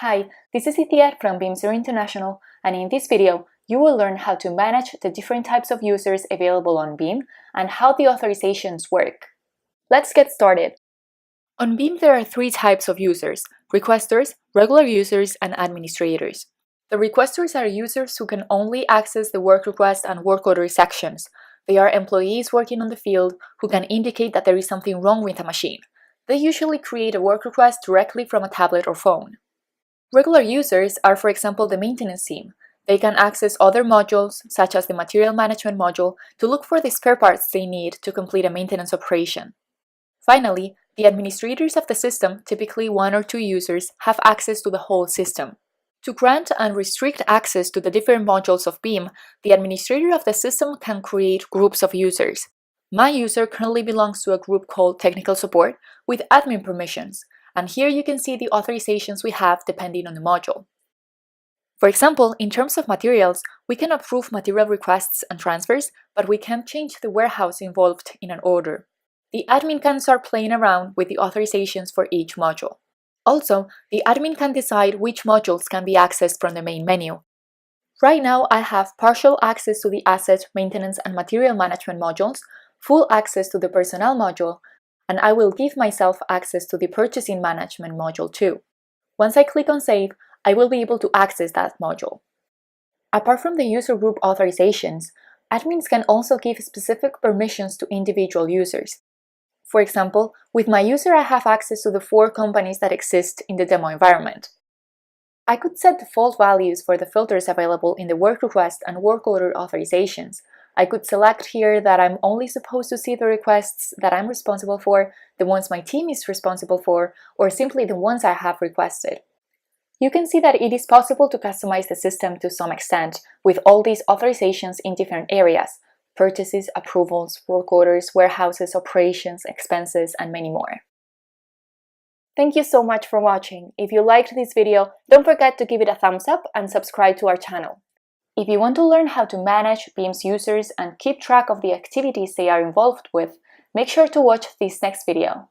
Hi, this is Itiar from Bimser International, and in this video, you will learn how to manage the different types of users available on BIM and how the authorizations work. Let's get started. On BIM, there are three types of users: requesters, regular users, and administrators. The requesters are users who can only access the work request and work order sections. They are employees working on the field who can indicate that there is something wrong with a machine. They usually create a work request directly from a tablet or phone. Regular users are, for example, the maintenance team. They can access other modules, such as the material management module, to look for the spare parts they need to complete a maintenance operation. Finally, the administrators of the system, typically one or two users, have access to the whole system. To grant and restrict access to the different modules of BIM, the administrator of the system can create groups of users. My user currently belongs to a group called Technical Support with admin permissions, and here you can see the authorizations we have depending on the module. For example, in terms of materials, we can approve material requests and transfers, but we can't change the warehouse involved in an order. The admin can start playing around with the authorizations for each module. Also, the admin can decide which modules can be accessed from the main menu. Right now, I have partial access to the asset, maintenance, and material management modules, full access to the personnel module, and I will give myself access to the purchasing management module too. Once I click on Save, I will be able to access that module. Apart from the user group authorizations, admins can also give specific permissions to individual users. For example, with my user, I have access to the 4 companies that exist in the demo environment. I could set default values for the filters available in the work request and work order authorizations. I could select here that I'm only supposed to see the requests that I'm responsible for, the ones my team is responsible for, or simply the ones I have requested. You can see that it is possible to customize the system to some extent with all these authorizations in different areas: purchases, approvals, work orders, warehouses, operations, expenses, and many more. Thank you so much for watching. If you liked this video, don't forget to give it a thumbs up and subscribe to our channel. If you want to learn how to manage BIM's users and keep track of the activities they are involved with, make sure to watch this next video.